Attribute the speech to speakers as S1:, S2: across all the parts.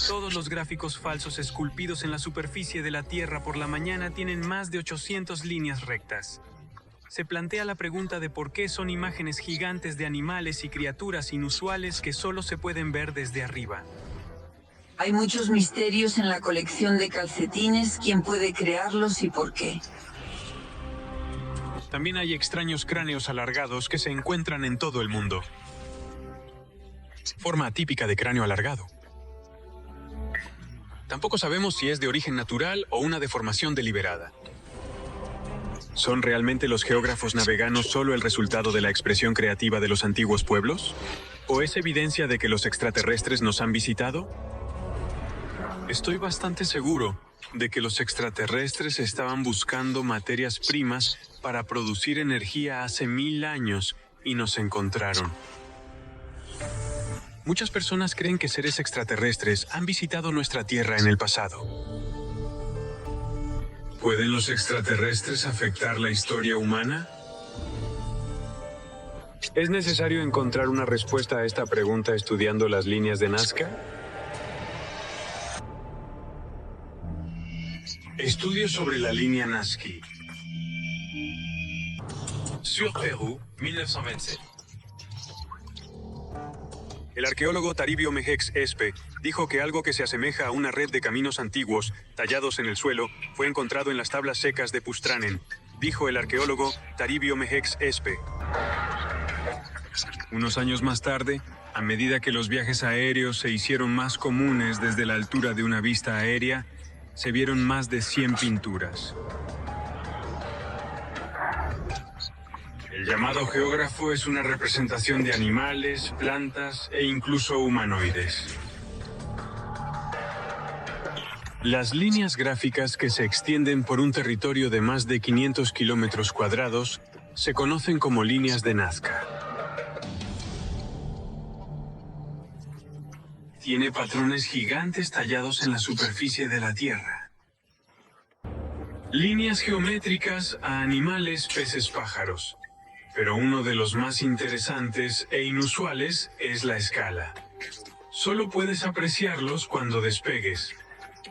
S1: Todos los gráficos falsos esculpidos en la superficie de la Tierra por la mañana tienen más de 800 líneas rectas. Se plantea la pregunta de por qué son imágenes gigantes de animales y criaturas inusuales que solo se pueden ver desde arriba.
S2: Hay muchos misterios en la colección de calcetines. ¿Quién puede crearlos y por qué?
S1: También hay extraños cráneos alargados que se encuentran en todo el mundo. Forma atípica de cráneo alargado. Tampoco sabemos si es de origen natural o una deformación deliberada. ¿Son realmente los geógrafos naveganos solo el resultado de la expresión creativa de los antiguos pueblos? ¿O es evidencia de que los extraterrestres nos han visitado? Estoy bastante seguro de que los extraterrestres estaban buscando materias primas para producir energía hace 1000 años y nos encontraron. Muchas personas creen que seres extraterrestres han visitado nuestra Tierra en el pasado. ¿Pueden los extraterrestres afectar la historia humana? ¿Es necesario encontrar una respuesta a esta pregunta estudiando las líneas de Nazca? Estudio sobre la línea Nazca. Sur Perú, 1927. El arqueólogo Taribio Mejex Espe dijo que algo que se asemeja a una red de caminos antiguos, tallados en el suelo, fue encontrado en las tablas secas de Pustranen, dijo el arqueólogo Taribio Mejex Espe. Unos años más tarde, a medida que los viajes aéreos se hicieron más comunes desde la altura de una vista aérea, se vieron más de 100 pinturas. El llamado geógrafo es una representación de animales, plantas e incluso humanoides. Las líneas gráficas que se extienden por un territorio de más de 500 kilómetros cuadrados se conocen como líneas de Nazca. Tiene patrones gigantes tallados en la superficie de la Tierra. Líneas geométricas a animales, peces, pájaros. Pero uno de los más interesantes e inusuales es la escala. Solo puedes apreciarlos cuando despegues.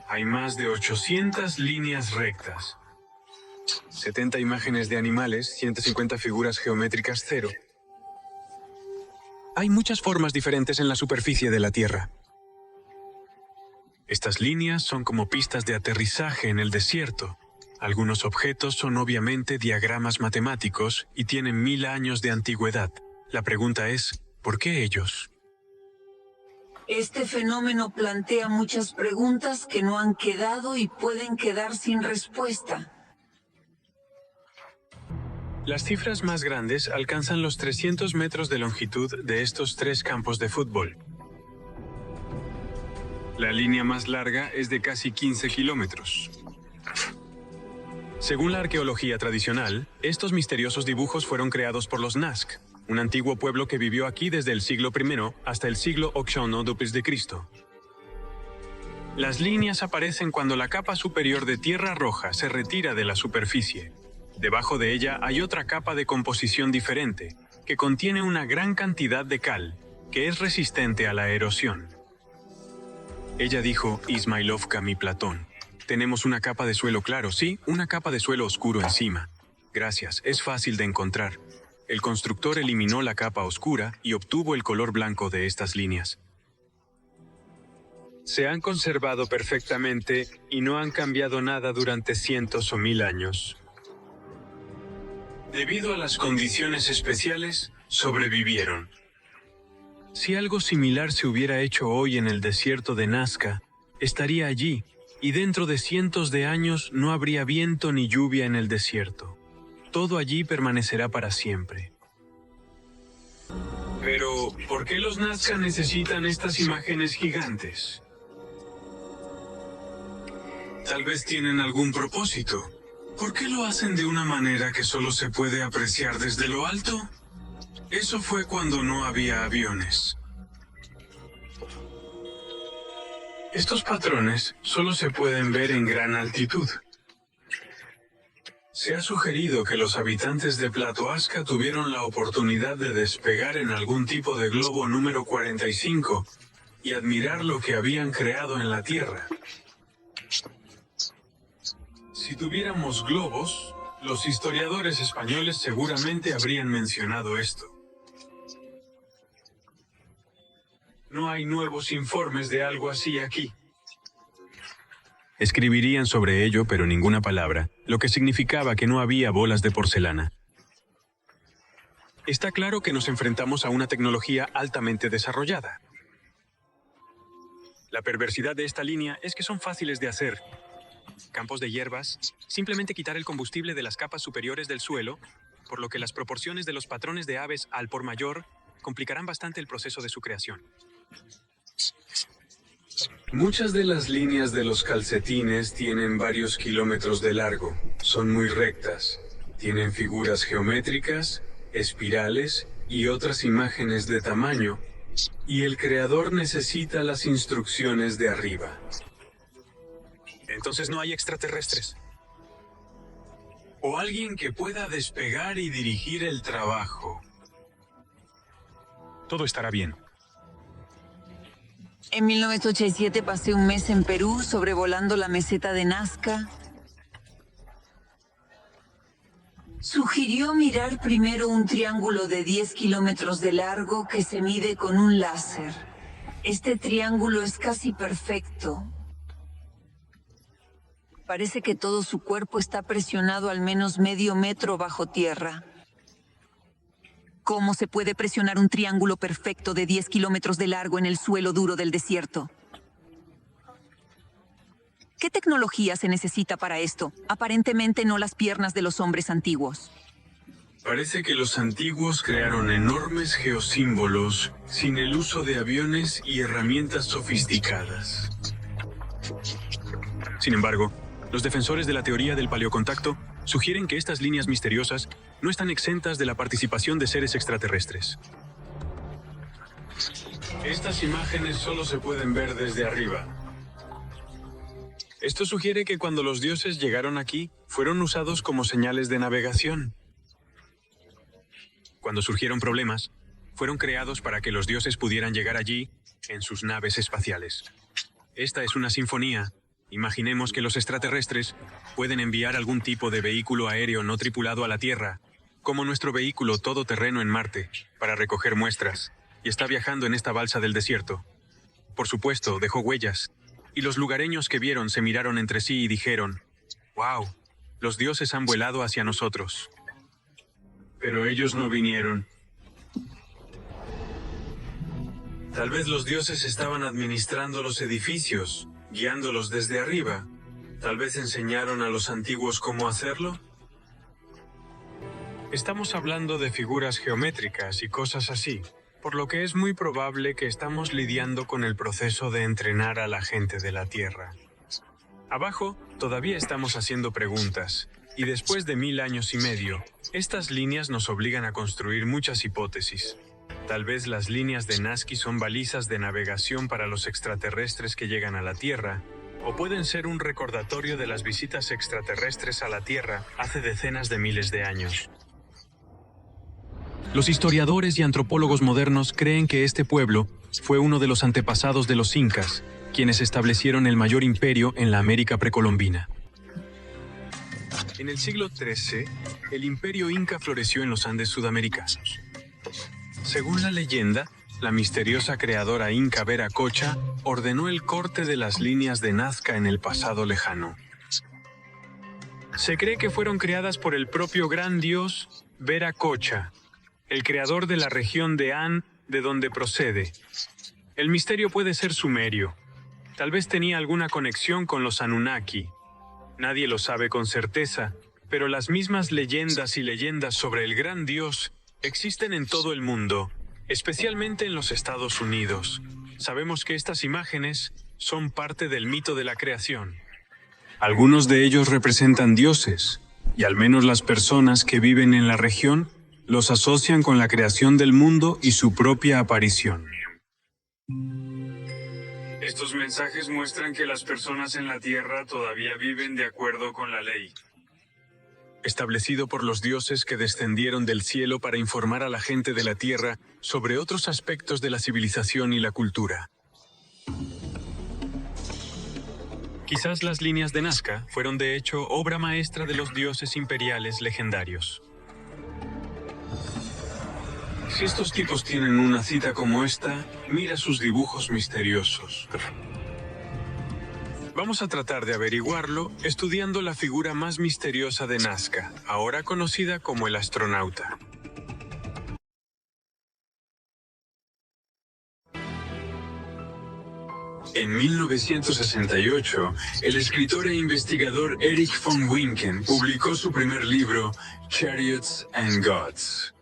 S1: Hay más de 800 líneas rectas. 70 imágenes de animales, 150 figuras geométricas, 0. Hay muchas formas diferentes en la superficie de la Tierra. Estas líneas son como pistas de aterrizaje en el desierto. Algunos objetos son obviamente diagramas matemáticos y tienen 1000 años de antigüedad. La pregunta es, ¿por qué ellos?
S2: Este fenómeno plantea muchas preguntas que no han quedado y pueden quedar sin respuesta.
S1: Las cifras más grandes alcanzan los 300 metros de longitud de estos 3 campos de fútbol. La línea más larga es de casi 15 kilómetros. Según la arqueología tradicional, estos misteriosos dibujos fueron creados por los Nazca, un antiguo pueblo que vivió aquí desde el siglo I hasta el siglo VIII d.C. Las líneas aparecen cuando la capa superior de tierra roja se retira de la superficie. Debajo de ella hay otra capa de composición diferente, que contiene una gran cantidad de cal, que es resistente a la erosión. Ella dijo, Ismailovka, mi Platón. Tenemos una capa de suelo claro, sí, una capa de suelo oscuro encima. Gracias, es fácil de encontrar. El constructor eliminó la capa oscura y obtuvo el color blanco de estas líneas. Se han conservado perfectamente y no han cambiado nada durante cientos o 1000 años. Debido a las condiciones especiales, sobrevivieron. Si algo similar se hubiera hecho hoy en el desierto de Nazca, estaría allí, y dentro de cientos de años no habría viento ni lluvia en el desierto. Todo allí permanecerá para siempre. Pero, ¿por qué los Nazca necesitan estas imágenes gigantes? Tal vez tienen algún propósito. ¿Por qué lo hacen de una manera que solo se puede apreciar desde lo alto? Eso fue cuando no había aviones. Estos patrones solo se pueden ver en gran altitud. Se ha sugerido que los habitantes de Platoasca tuvieron la oportunidad de despegar en algún tipo de globo número 45 y admirar lo que habían creado en la Tierra. Si tuviéramos globos, los historiadores españoles seguramente habrían mencionado esto. No hay nuevos informes de algo así aquí. Escribirían sobre ello, pero ninguna palabra, lo que significaba que no había bolas de porcelana. Está claro que nos enfrentamos a una tecnología altamente desarrollada. La perversidad de esta línea es que son fáciles de hacer. Campos de hierbas, simplemente quitar el combustible de las capas superiores del suelo, por lo que las proporciones de los patrones de aves al por mayor complicarán bastante el proceso de su creación. Muchas de las líneas de los calcetines tienen varios kilómetros de largo, son muy rectas, tienen figuras geométricas, espirales y otras imágenes de tamaño, y el creador necesita las instrucciones de arriba. Entonces no hay extraterrestres. O alguien que pueda despegar y dirigir el trabajo. Todo estará bien.
S2: En 1987 pasé un mes en Perú sobrevolando la meseta de Nazca. Sugirió mirar primero un triángulo de 10 kilómetros de largo que se mide con un láser. Este triángulo es casi perfecto. Parece que todo su cuerpo está presionado al menos medio metro bajo tierra. ¿Cómo se puede presionar un triángulo perfecto de 10 kilómetros de largo en el suelo duro del desierto? ¿Qué tecnología se necesita para esto? Aparentemente no las piernas de los hombres antiguos.
S1: Parece que los antiguos crearon enormes geosímbolos sin el uso de aviones y herramientas sofisticadas. Sin embargo, los defensores de la teoría del paleocontacto sugieren que estas líneas misteriosas no están exentas de la participación de seres extraterrestres. Estas imágenes solo se pueden ver desde arriba. Esto sugiere que cuando los dioses llegaron aquí, fueron usados como señales de navegación. Cuando surgieron problemas, fueron creados para que los dioses pudieran llegar allí en sus naves espaciales. Esta es una sinfonía. Imaginemos que los extraterrestres pueden enviar algún tipo de vehículo aéreo no tripulado a la Tierra, como nuestro vehículo todoterreno en Marte, para recoger muestras, y está viajando en esta balsa del desierto. Por supuesto, dejó huellas, y los lugareños que vieron se miraron entre sí y dijeron, «¡Wow! Los dioses han volado hacia nosotros». Pero ellos no vinieron. Tal vez los dioses estaban administrando los edificios, guiándolos desde arriba. Tal vez enseñaron a los antiguos cómo hacerlo. Estamos hablando de figuras geométricas y cosas así, por lo que es muy probable que estamos lidiando con el proceso de entrenar a la gente de la Tierra. Abajo, todavía estamos haciendo preguntas, y después de 1000 años y medio, estas líneas nos obligan a construir muchas hipótesis. Tal vez las líneas de Nazca son balizas de navegación para los extraterrestres que llegan a la Tierra, o pueden ser un recordatorio de las visitas extraterrestres a la Tierra hace decenas de miles de años. Los historiadores y antropólogos modernos creen que este pueblo fue uno de los antepasados de los incas, quienes establecieron el mayor imperio en la América precolombina. En el siglo XIII, el imperio inca floreció en los Andes sudamericanos. Según la leyenda, la misteriosa creadora inca Viracocha ordenó el corte de las líneas de Nazca en el pasado lejano. Se cree que fueron creadas por el propio gran dios Viracocha, el creador de la región de An, de donde procede. El misterio puede ser sumerio. Tal vez tenía alguna conexión con los Anunnaki. Nadie lo sabe con certeza, pero las mismas leyendas y leyendas sobre el gran dios existen en todo el mundo, especialmente en los Estados Unidos. Sabemos que estas imágenes son parte del mito de la creación. Algunos de ellos representan dioses, y al menos las personas que viven en la región los asocian con la creación del mundo y su propia aparición. Estos mensajes muestran que las personas en la Tierra todavía viven de acuerdo con la ley, establecido por los dioses que descendieron del cielo para informar a la gente de la Tierra sobre otros aspectos de la civilización y la cultura. Quizás las líneas de Nazca fueron de hecho obra maestra de los dioses imperiales legendarios.
S3: Si estos tipos tienen una cita como esta, mira sus dibujos misteriosos.
S1: Vamos a tratar de averiguarlo estudiando la figura más misteriosa de Nazca, ahora conocida como el astronauta.
S3: En 1968, el escritor e investigador Erich von Winken publicó su primer libro, Chariots and Gods.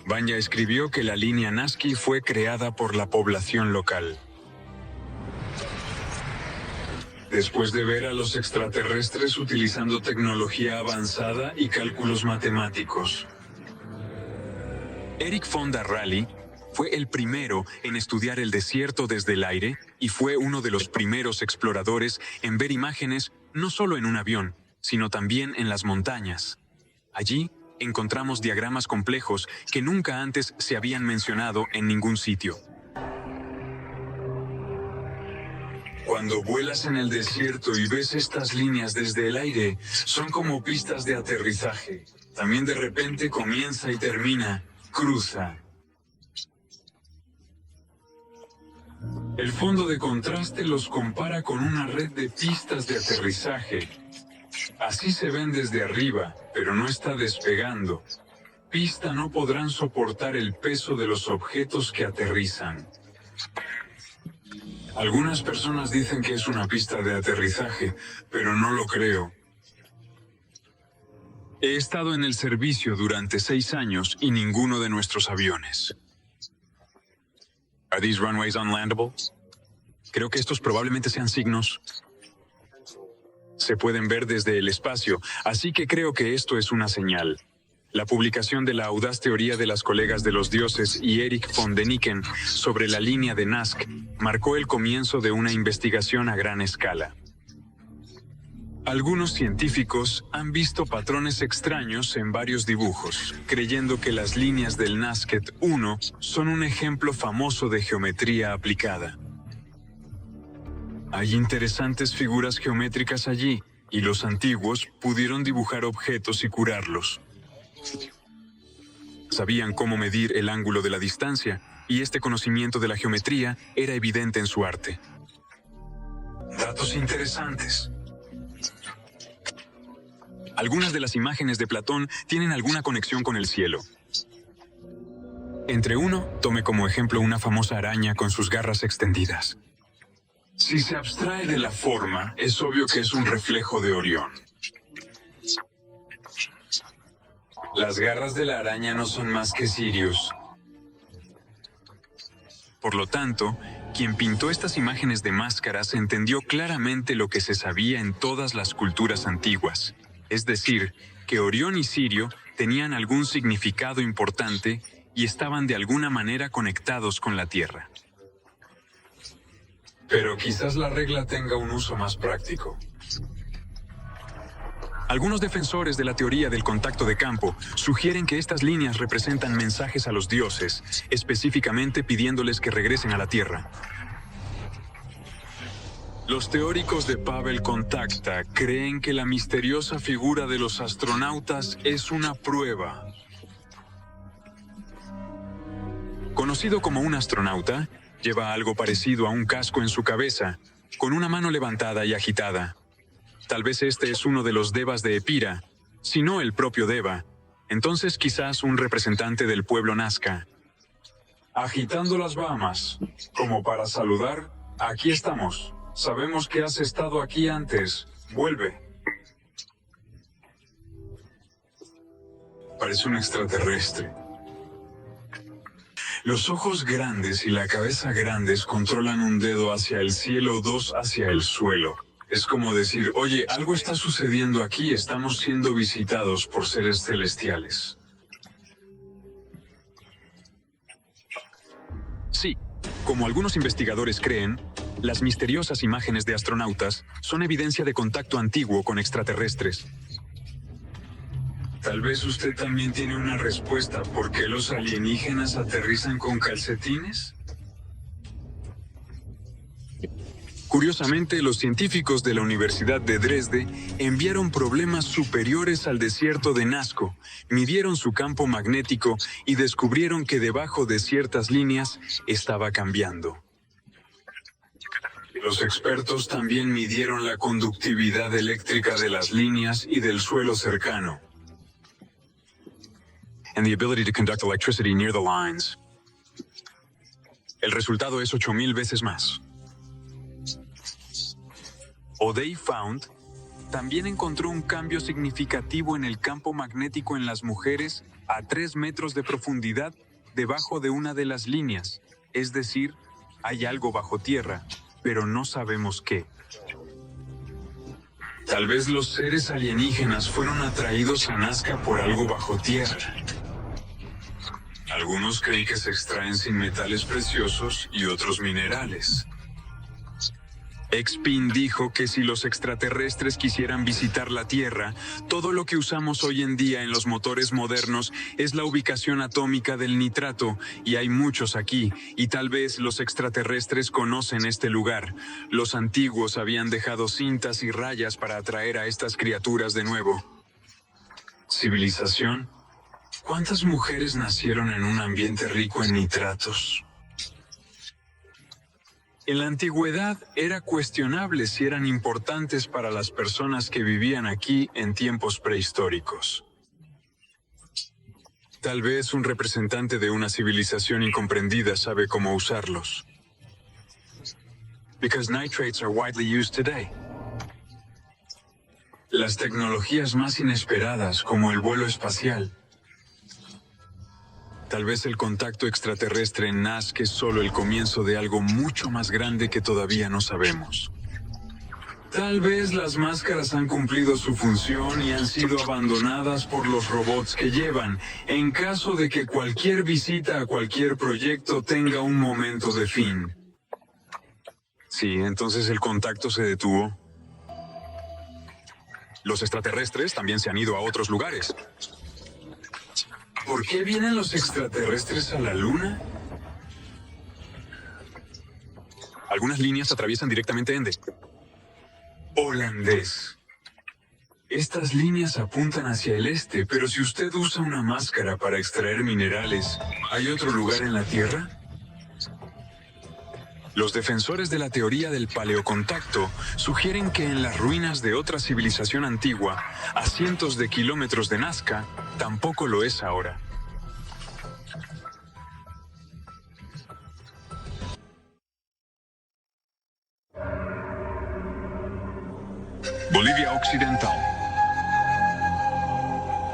S1: Banya escribió que la línea Nazca fue creada por la población local.
S3: Después de ver a los extraterrestres utilizando tecnología avanzada y cálculos matemáticos.
S1: Erich von der Ralley fue el primero en estudiar el desierto desde el aire y fue uno de los primeros exploradores en ver imágenes no solo en un avión, sino también en las montañas. Allí encontramos diagramas complejos que nunca antes se habían mencionado en ningún sitio.
S3: Cuando vuelas en el desierto y ves estas líneas desde el aire, son como pistas de aterrizaje. También de repente comienza y termina, cruza. El fondo de contraste los compara con una red de pistas de aterrizaje. Así se ven desde arriba, pero no está despegando. Pista no podrán soportar el peso de los objetos que aterrizan. Algunas personas dicen que es una pista de aterrizaje, pero no lo creo.
S1: He estado en el servicio durante 6 años y ninguno de nuestros aviones. ¿Are these runways unlandable? Creo que estos probablemente sean signos. Se pueden ver desde el espacio, así que creo que esto es una señal. La publicación de la audaz teoría de las colegas de los dioses y Erich von Däniken sobre la línea de Nazca marcó el comienzo de una investigación a gran escala. Algunos científicos han visto patrones extraños en varios dibujos, creyendo que las líneas del Nazca 1 son un ejemplo famoso de geometría aplicada. Hay interesantes figuras geométricas allí, y los antiguos pudieron dibujar objetos y curarlos. Sabían cómo medir el ángulo de la distancia, y este conocimiento de la geometría era evidente en su arte.
S3: Datos interesantes.
S1: Algunas de las imágenes de Platón tienen alguna conexión con el cielo. Entre uno, tome como ejemplo una famosa araña con sus garras extendidas.
S3: Si se abstrae de la forma, es obvio que es un reflejo de Orión. Las garras de la araña no son más que Sirius.
S1: Por lo tanto, quien pintó estas imágenes de máscaras entendió claramente lo que se sabía en todas las culturas antiguas. Es decir, que Orión y Sirio tenían algún significado importante y estaban de alguna manera conectados con la Tierra.
S3: Pero quizás la regla tenga un uso más práctico.
S1: Algunos defensores de la teoría del contacto de campo sugieren que estas líneas representan mensajes a los dioses, específicamente pidiéndoles que regresen a la Tierra. Los teóricos de Pavel Contacta creen que la misteriosa figura de los astronautas es una prueba. Conocido como un astronauta, lleva algo parecido a un casco en su cabeza, con una mano levantada y agitada. Tal vez este es uno de los devas de Epira, si no el propio Deva. Entonces quizás un representante del pueblo Nazca.
S3: Agitando las Bahamas, como para saludar, aquí estamos. Sabemos que has estado aquí antes. Vuelve. Parece un extraterrestre. Los ojos grandes y la cabeza grandes controlan un dedo hacia el cielo, 2 hacia el suelo. Es como decir, oye, algo está sucediendo aquí, estamos siendo visitados por seres celestiales.
S1: Sí, como algunos investigadores creen, las misteriosas imágenes de astronautas son evidencia de contacto antiguo con extraterrestres.
S3: Tal vez usted también tiene una respuesta por qué los alienígenas aterrizan con calcetines. Curiosamente, los científicos de la Universidad de Dresde enviaron problemas superiores al desierto de Nazca, midieron su campo magnético y descubrieron que debajo de ciertas líneas estaba cambiando. Los expertos también midieron la conductividad eléctrica de las líneas y del suelo cercano.
S1: And the ability to conduct electricity near the lines. El resultado es 8,000 veces más. O'Day Found también encontró un cambio significativo en el campo magnético en las mujeres a 3 metros de profundidad debajo de una de las líneas. Es decir, hay algo bajo tierra, pero no sabemos qué.
S3: Tal vez los seres alienígenas fueron atraídos a Nazca por algo bajo tierra. Algunos creen que se extraen sin metales preciosos y otros minerales.
S1: Expin dijo que si los extraterrestres quisieran visitar la Tierra, todo lo que usamos hoy en día en los motores modernos es la ubicación atómica del nitrato, y hay muchos aquí, y tal vez los extraterrestres conocen este lugar. Los antiguos habían dejado cintas y rayas para atraer a estas criaturas de nuevo.
S3: ¿Civilización? ¿Cuántas mujeres nacieron en un ambiente rico en nitratos?
S1: En la antigüedad era cuestionable si eran importantes para las personas que vivían aquí en tiempos prehistóricos. Tal vez un representante de una civilización incomprendida sabe cómo usarlos. Because nitrates are widely used today.
S3: Las tecnologías más inesperadas, como el vuelo espacial.
S1: Tal vez el contacto extraterrestre en Nazca es solo el comienzo de algo mucho más grande que todavía no sabemos.
S3: Tal vez las máscaras han cumplido su función y han sido abandonadas por los robots que llevan, en caso de que cualquier visita a cualquier proyecto tenga un momento de fin.
S1: Sí, entonces el contacto se detuvo. Los extraterrestres también se han ido a otros lugares.
S3: ¿Por qué vienen los extraterrestres a la Luna?
S1: Algunas líneas atraviesan directamente Ende.
S3: Holandés. Estas líneas apuntan hacia el este, pero si usted usa una máscara para extraer minerales, ¿hay otro lugar en la Tierra?
S1: Los defensores de la teoría del paleocontacto sugieren que en las ruinas de otra civilización antigua, a cientos de kilómetros de Nazca, tampoco lo es ahora. Bolivia Occidental.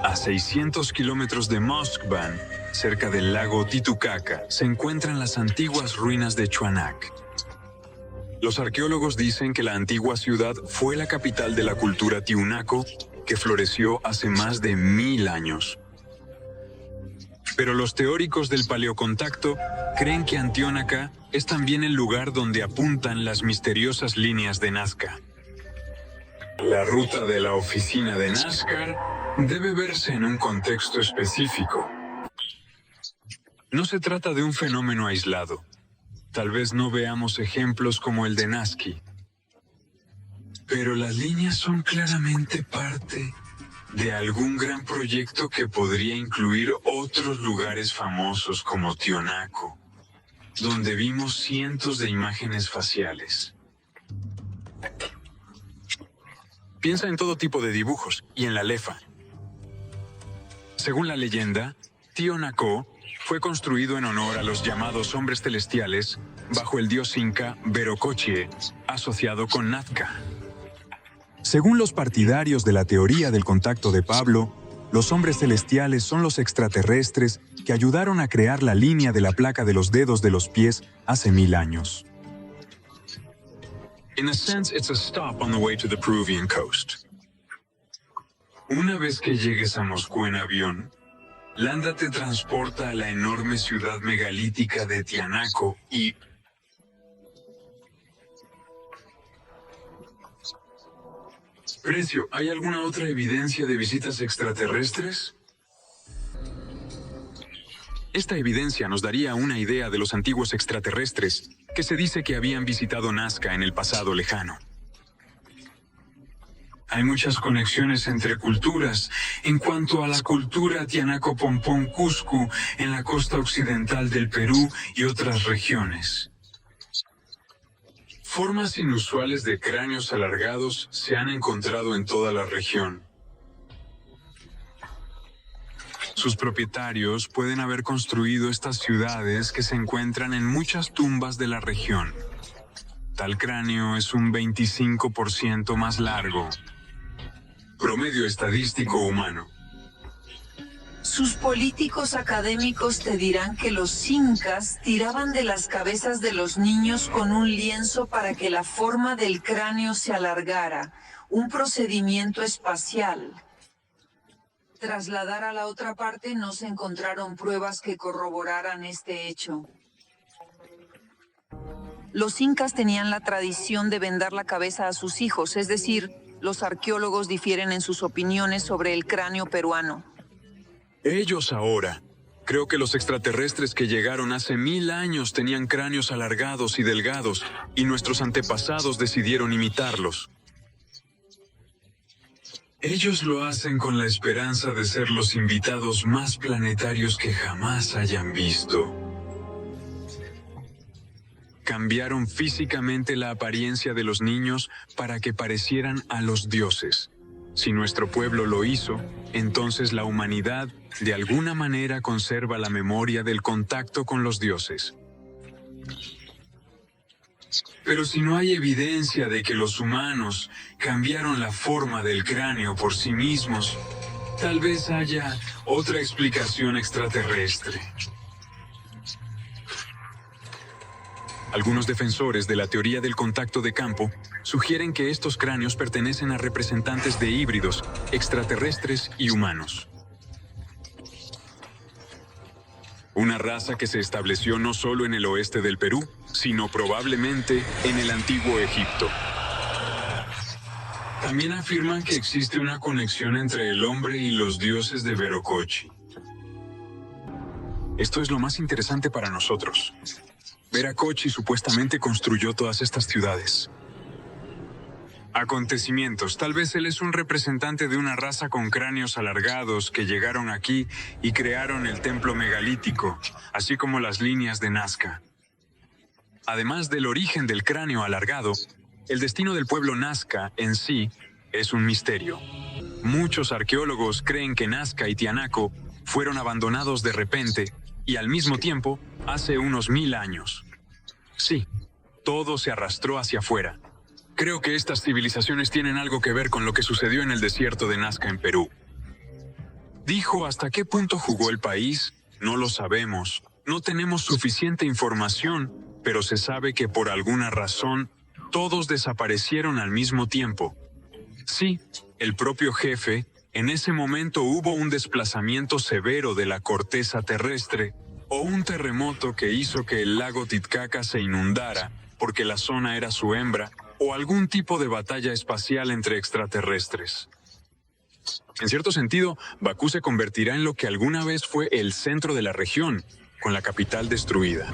S1: A 600 kilómetros de Moskvan, cerca del lago Titicaca, se encuentran las antiguas ruinas de Chuanak. Los arqueólogos dicen que la antigua ciudad fue la capital de la cultura tiunaco, que floreció hace más de 1000 años. Pero los teóricos del paleocontacto creen que Antíonaca es también el lugar donde apuntan las misteriosas líneas de Nazca.
S3: La ruta de la oficina de NASCAR debe verse en un contexto específico.
S1: No se trata de un fenómeno aislado. Tal vez no veamos ejemplos como el de Nazca.
S3: Pero las líneas son claramente parte de algún gran proyecto que podría incluir otros lugares famosos como Tiwanaku, donde vimos cientos de imágenes faciales.
S1: Piensa en todo tipo de dibujos y en la lefa. Según la leyenda, Tiwanaku fue construido en honor a los llamados hombres celestiales bajo el dios inca Verocochie, asociado con Nazca. Según los partidarios de la teoría del contacto de Pablo, los hombres celestiales son los extraterrestres que ayudaron a crear la línea de la placa de los dedos de los pies hace 1000 años. In a sense, it's a stop on the way to the Peruvian coast.
S3: Una vez que llegues a Moscú en avión, Landa te transporta a la enorme ciudad megalítica de Tiwanaku y... Precio, ¿hay alguna otra evidencia de visitas extraterrestres?
S1: Esta evidencia nos daría una idea de los antiguos extraterrestres, que se dice que habían visitado Nazca en el pasado lejano.
S3: Hay muchas conexiones entre culturas. En cuanto a la cultura Tianaco-Pompón-Cusco en la costa occidental del Perú y otras regiones. Formas inusuales de cráneos alargados se han encontrado en toda la región. Sus propietarios pueden haber construido estas ciudades que se encuentran en muchas tumbas de la región. Tal cráneo es un 25% más largo. Promedio estadístico humano.
S2: Sus políticos académicos te dirán que los incas tiraban de las cabezas de los niños con un lienzo para que la forma del cráneo se alargara, un procedimiento espacial. Trasladar a la otra parte no se encontraron pruebas que corroboraran este hecho. Los incas tenían la tradición de vendar la cabeza a sus hijos, es decir, los arqueólogos difieren en sus opiniones sobre el cráneo peruano.
S1: Ellos ahora. Creo que los extraterrestres que llegaron hace 1000 años tenían cráneos alargados y delgados, y nuestros antepasados decidieron imitarlos.
S3: Ellos lo hacen con la esperanza de ser los invitados más planetarios que jamás hayan visto.
S1: Cambiaron físicamente la apariencia de los niños para que parecieran a los dioses. Si nuestro pueblo lo hizo, entonces la humanidad de alguna manera conserva la memoria del contacto con los dioses.
S3: Pero si no hay evidencia de que los humanos cambiaron la forma del cráneo por sí mismos, tal vez haya otra explicación extraterrestre.
S1: Algunos defensores de la teoría del contacto de campo sugieren que estos cráneos pertenecen a representantes de híbridos, extraterrestres y humanos. Una raza que se estableció no solo en el oeste del Perú, sino probablemente en el antiguo Egipto.
S3: También afirman que existe una conexión entre el hombre y los dioses de Veracocha.
S1: Esto es lo más interesante para nosotros. Veracocha supuestamente construyó todas estas ciudades. Acontecimientos. Tal vez él es un representante de una raza con cráneos alargados que llegaron aquí y crearon el templo megalítico, así como las líneas de Nazca. Además del origen del cráneo alargado, el destino del pueblo Nazca en sí es un misterio. Muchos arqueólogos creen que Nazca y Tianaco fueron abandonados de repente y al mismo tiempo hace unos 1000 años. Sí, todo se arrastró hacia afuera. Creo que estas civilizaciones tienen algo que ver con lo que sucedió en el desierto de Nazca en Perú. Dijo hasta qué punto jugó el país, no lo sabemos. No tenemos suficiente información, pero se sabe que por alguna razón todos desaparecieron al mismo tiempo. Sí, el propio jefe, en ese momento hubo un desplazamiento severo de la corteza terrestre o un terremoto que hizo que el lago Titicaca se inundara porque la zona era su hembra, o algún tipo de batalla espacial entre extraterrestres. En cierto sentido, Bakú se convertirá en lo que alguna vez fue el centro de la región, con la capital destruida.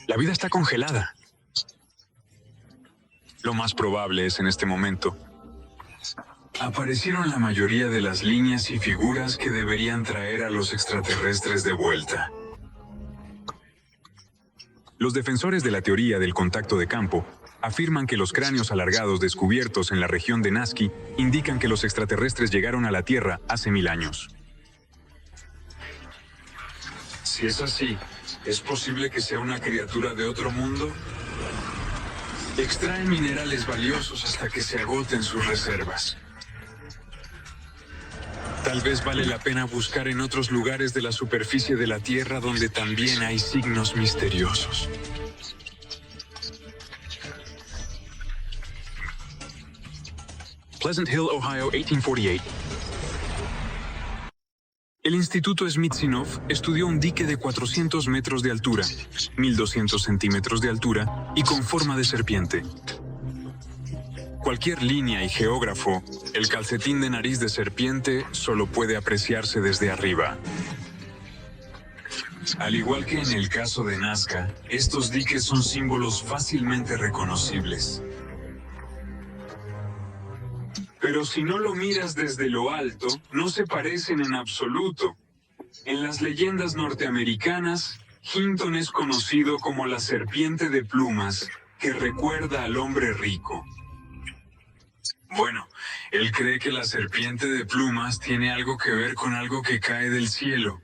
S1: La vida está congelada. Lo más probable es en este momento.
S3: Aparecieron la mayoría de las líneas y figuras que deberían traer a los extraterrestres de vuelta.
S1: Los defensores de la teoría del contacto de campo afirman que los cráneos alargados descubiertos en la región de Nazca indican que los extraterrestres llegaron a la Tierra hace 1000 años.
S3: Si es así, ¿es posible que sea una criatura de otro mundo? Extraen minerales valiosos hasta que se agoten sus reservas.
S1: Tal vez vale la pena buscar en otros lugares de la superficie de la Tierra donde también hay signos misteriosos. Pleasant Hill, Ohio, 1848. El Instituto Smithsonian estudió un dique de 400 metros de altura, 1200 centímetros de altura y con forma de serpiente. Cualquier línea y geógrafo, el calcetín de nariz de serpiente solo puede apreciarse desde arriba.
S3: Al igual que en el caso de Nazca, estos diques son símbolos fácilmente reconocibles. Pero si no lo miras desde lo alto, no se parecen en absoluto. En las leyendas norteamericanas, Hinton es conocido como la serpiente de plumas, que recuerda al hombre rico. Bueno, él cree que la serpiente de plumas tiene algo que ver con algo que cae del cielo.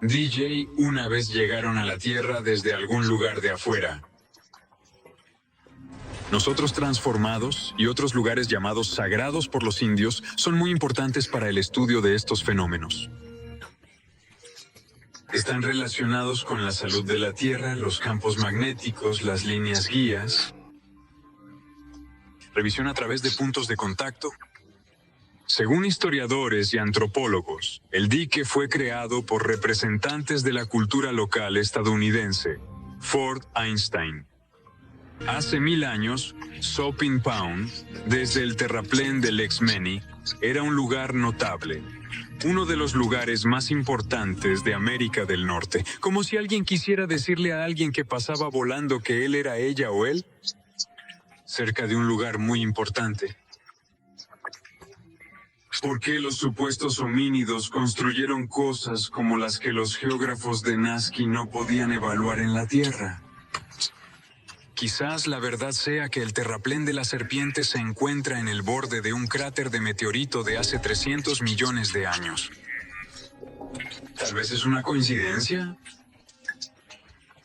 S3: DJ una vez llegaron a la Tierra desde algún lugar de afuera. Nosotros transformados y otros lugares llamados sagrados por los indios son muy importantes para el estudio de estos fenómenos. Están relacionados con la salud de la Tierra, los campos magnéticos, las líneas guías. Revisión a través de puntos de contacto. Según historiadores y antropólogos, el dique fue creado por representantes de la cultura local estadounidense, Fort Einstein. Hace 1000 años, Sopin Pound, desde el terraplén del Lexmeni, era un lugar notable, uno de los lugares más importantes de América del Norte, como si alguien quisiera decirle a alguien que pasaba volando que él era ella o él, cerca de un lugar muy importante. ¿Por qué los supuestos homínidos construyeron cosas como las que los geógrafos de Nazca no podían evaluar en la Tierra? Quizás la verdad sea que el terraplén de la serpiente se encuentra en el borde de un cráter de meteorito de hace 300 millones de años. ¿Tal vez es una coincidencia?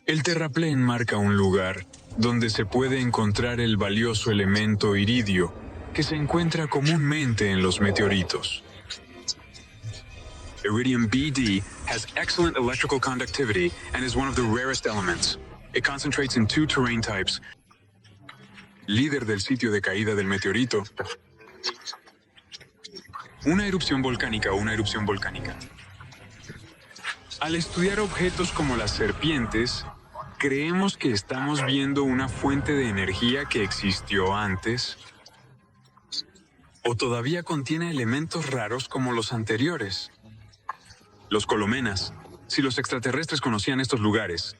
S3: El terraplén marca un lugar donde se puede encontrar el valioso elemento iridio, que se encuentra comúnmente en los meteoritos.
S1: Iridium BD has excellent electrical conductivity and is one of the rarest elements. It concentrates in 2 terrain types.
S3: Líder del sitio de caída del meteorito.
S1: Una erupción volcánica o una erupción volcánica.
S3: Al estudiar objetos como las serpientes, creemos que estamos viendo una fuente de energía que existió antes, o todavía contiene elementos raros como los anteriores.
S1: Los colomenas, si los extraterrestres conocían estos lugares,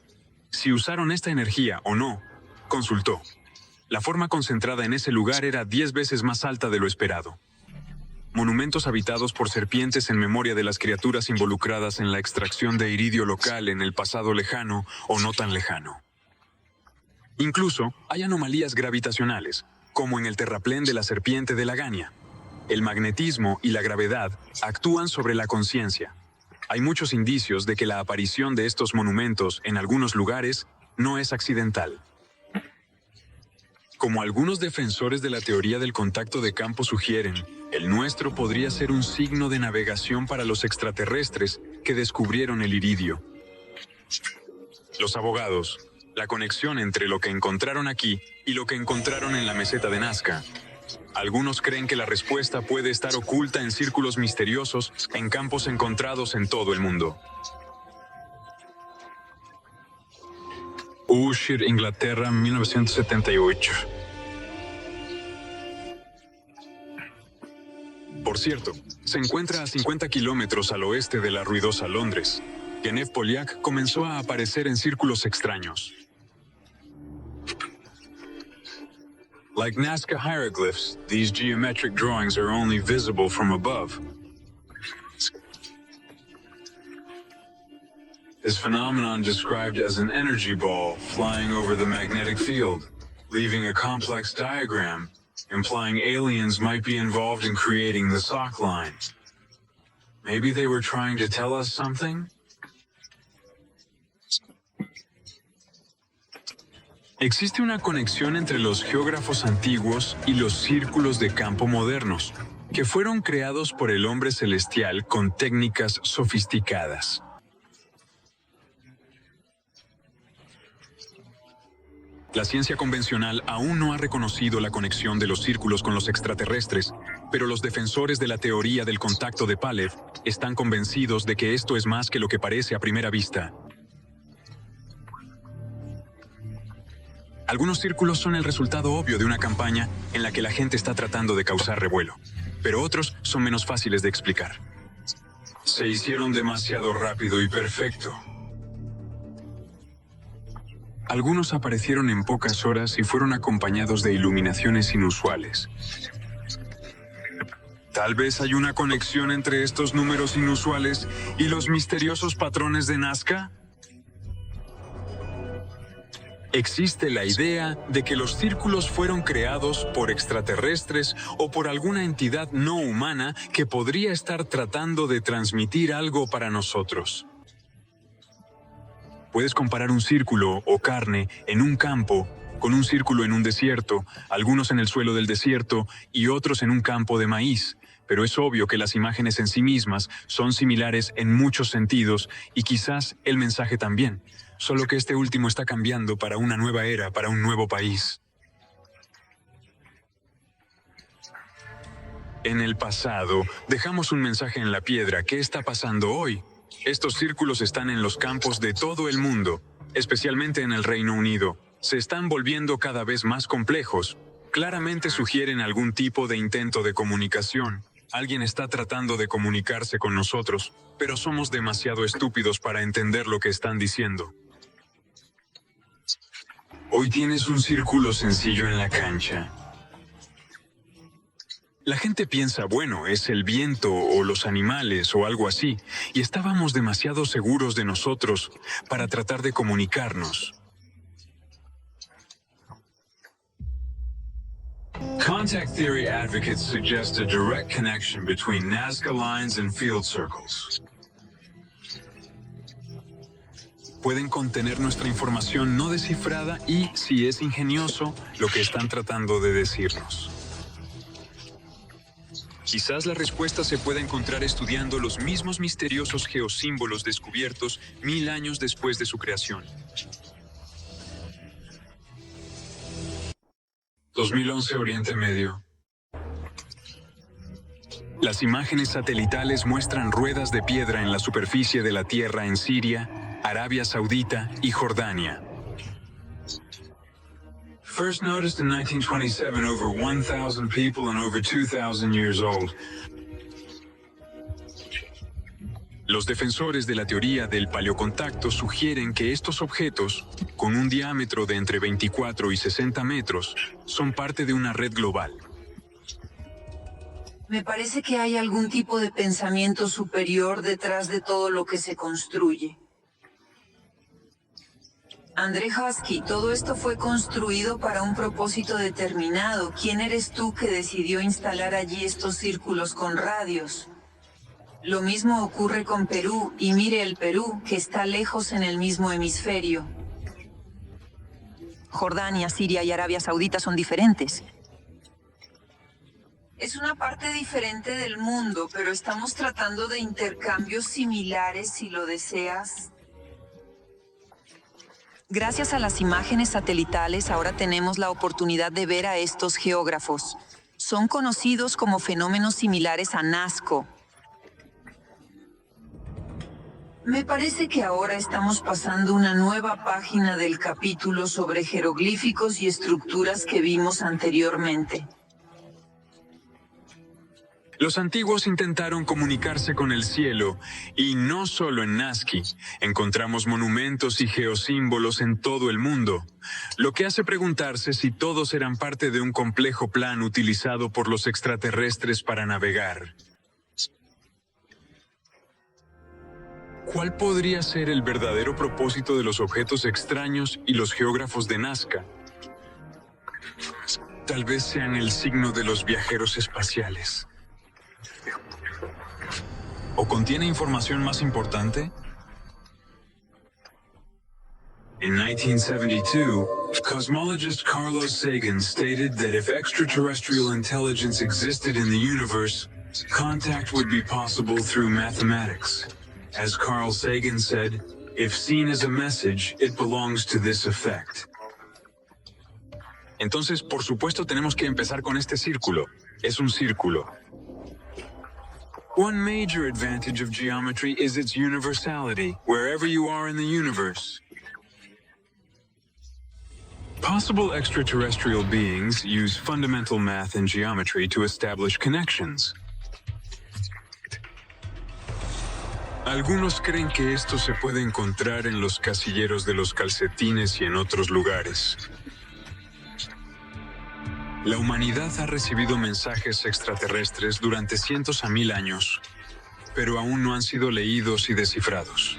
S1: si usaron esta energía o no, consultó. La forma concentrada en ese lugar era 10 veces más alta de lo esperado. Monumentos habitados por serpientes en memoria de las criaturas involucradas en la extracción de iridio local en el pasado lejano o no tan lejano. Incluso hay anomalías gravitacionales, como en el terraplén de la serpiente de Lagania. El magnetismo y la gravedad actúan sobre la conciencia. Hay muchos indicios de que la aparición de estos monumentos en algunos lugares no es accidental. Como algunos defensores de la teoría del contacto de campo sugieren, el nuestro podría ser un signo de navegación para los extraterrestres que descubrieron el iridio. Los abogados, la conexión entre lo que encontraron aquí y lo que encontraron en la meseta de Nazca. Algunos creen que la respuesta puede estar oculta en círculos misteriosos en campos encontrados en todo el mundo.
S3: Usher, Inglaterra, 1978.
S1: Por cierto, se encuentra a 50 kilómetros al oeste de la ruidosa Londres. Genev Polyak comenzó a aparecer en círculos extraños.
S3: Like Nazca hieroglyphs, these geometric drawings are only visible from above. This phenomenon described as an energy ball flying over the magnetic field, leaving a complex diagram, implying aliens might be involved in creating the Salk line. Maybe they were trying to tell us something?
S1: Existe una conexión entre los geógrafos antiguos y los círculos de campo modernos, que fueron creados por el hombre celestial con técnicas sofisticadas. La ciencia convencional aún no ha reconocido la conexión de los círculos con los extraterrestres, pero los defensores de la teoría del contacto de Palev están convencidos de que esto es más que lo que parece a primera vista. Algunos círculos son el resultado obvio de una campaña en la que la gente está tratando de causar revuelo, pero otros son menos fáciles de explicar.
S3: Se hicieron demasiado rápido y perfecto. Algunos aparecieron en pocas horas y fueron acompañados de iluminaciones inusuales. Tal vez hay una conexión entre estos números inusuales y los misteriosos patrones de Nazca. Existe la idea de que los círculos fueron creados por extraterrestres o por alguna entidad no humana que podría estar tratando de transmitir algo para nosotros. Puedes comparar un círculo o carne en un campo con un círculo en un desierto, algunos en el suelo del desierto y otros en un campo de maíz. Pero es obvio que las imágenes en sí mismas son similares en muchos sentidos y quizás el mensaje también. Solo que este último está cambiando para una nueva era, para un nuevo país. En el pasado, dejamos un mensaje en la piedra. ¿Qué está pasando hoy? Estos círculos están en los campos de todo el mundo, especialmente en el Reino Unido. Se están volviendo cada vez más complejos. Claramente sugieren algún tipo de intento de comunicación. Alguien está tratando de comunicarse con nosotros, pero somos demasiado estúpidos para entender lo que están diciendo. Hoy tienes un círculo sencillo en la cancha. La gente piensa, bueno, es el viento o los animales o algo así, y estábamos demasiado seguros de nosotros para tratar de comunicarnos. Contact theory advocates suggest a direct connection between Nazca lines and field circles. Pueden contener nuestra información no descifrada y, si es ingenioso, lo que están tratando de decirnos. Quizás la respuesta se pueda encontrar estudiando los mismos misteriosos geosímbolos descubiertos 1000 años después de su creación. 2011 Oriente Medio. Las imágenes satelitales muestran ruedas de piedra en la superficie de la Tierra en Siria, Arabia Saudita y Jordania. First noticed in 1927, over 1,000 people and over 2,000 years old. Los defensores de la teoría del paleocontacto sugieren que estos objetos, con un diámetro de entre 24 y 60 metros, son parte de una red global.
S2: Me parece que hay algún tipo de pensamiento superior detrás de todo lo que se construye. André Husky, todo esto fue construido para un propósito determinado. ¿Quién eres tú que decidió instalar allí estos círculos con radios? Lo mismo ocurre con Perú, y mire el Perú, que está lejos en el mismo hemisferio.
S4: Jordania, Siria y Arabia Saudita son diferentes.
S2: Es una parte diferente del mundo, pero estamos tratando de intercambios similares si lo deseas.
S4: Gracias a las imágenes satelitales ahora tenemos la oportunidad de ver a estos geógrafos. Son conocidos como fenómenos similares a Nazca.
S2: Me parece que ahora estamos pasando una nueva página del capítulo sobre jeroglíficos y estructuras que vimos anteriormente.
S3: Los antiguos intentaron comunicarse con el cielo, y no solo en Nazca. Encontramos monumentos y geosímbolos en todo el mundo, lo que hace preguntarse si todos eran parte de un complejo plan utilizado por los extraterrestres para navegar. ¿Cuál podría ser el verdadero propósito de los objetos extraños y los geógrafos de Nazca? Tal vez sean el signo de los viajeros espaciales. ¿O contiene información más importante? In 1972, cosmologist Carlos Sagan stated that if extraterrestrial intelligence existed in the universe, contact would be possible through mathematics. As Carl Sagan said, if seen as a message, it belongs to this effect. Entonces, por supuesto, tenemos que empezar con este círculo. Es un círculo. One major advantage of geometry is its universality, wherever you are in the universe. Possible extraterrestrial beings use fundamental math and geometry to establish connections. Algunos creen que esto se puede encontrar en los casilleros de los calcetines y en otros lugares. La humanidad ha recibido mensajes extraterrestres durante cientos a mil años, pero aún no han sido leídos y descifrados.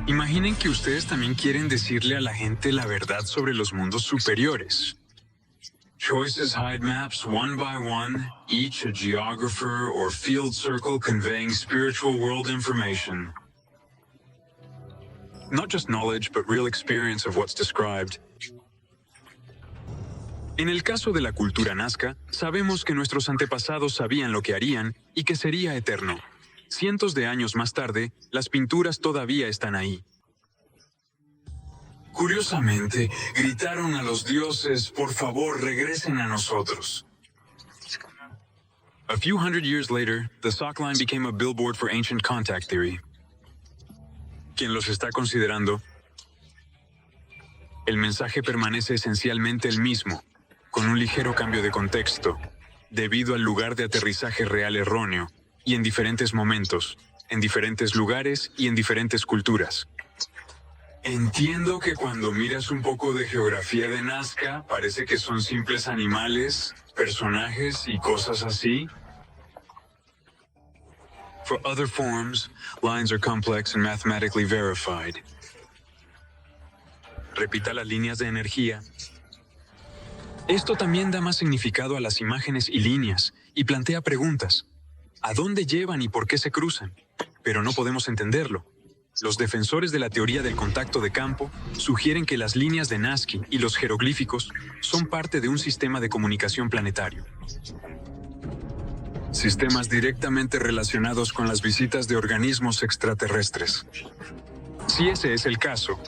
S3: Imaginen que ustedes también quieren decirle a la gente la verdad sobre los mundos superiores. Choices hide maps one by one, each a geographer or field circle conveying spiritual world information. Not just knowledge, but real experience of what's described. En el caso de la cultura nazca, sabemos que nuestros antepasados sabían lo que harían y que sería eterno. Cientos de años más tarde, las pinturas todavía están ahí. Curiosamente, gritaron a los dioses, por favor, regresen a nosotros. A few hundred years later, the Sock Line became a billboard for ancient contact theory. ¿Quién los está considerando? El mensaje permanece esencialmente el mismo, con un ligero cambio de contexto, debido al lugar de aterrizaje real erróneo, y en diferentes momentos, en diferentes lugares y en diferentes culturas. Entiendo que cuando miras un poco de geografía de Nazca, parece que son simples animales, personajes y cosas así. For other forms, lines are complex and mathematically verified. Repita las líneas de energía. Esto también da más significado a las imágenes y líneas, y plantea preguntas. ¿A dónde llevan y por qué se cruzan? Pero no podemos entenderlo. Los defensores de la teoría del contacto de campo sugieren que las líneas de Nazca y los jeroglíficos son parte de un sistema de comunicación planetario. Sistemas directamente relacionados con las visitas de organismos extraterrestres. Si ese es el caso,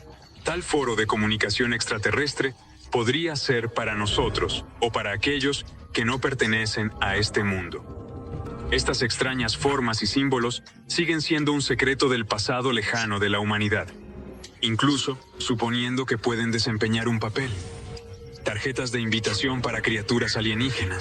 S3: tal foro de comunicación extraterrestre podría ser para nosotros o para aquellos que no pertenecen a este mundo. Estas extrañas formas y símbolos siguen siendo un secreto del pasado lejano de la humanidad, incluso suponiendo que pueden desempeñar un papel. Tarjetas de invitación para criaturas alienígenas.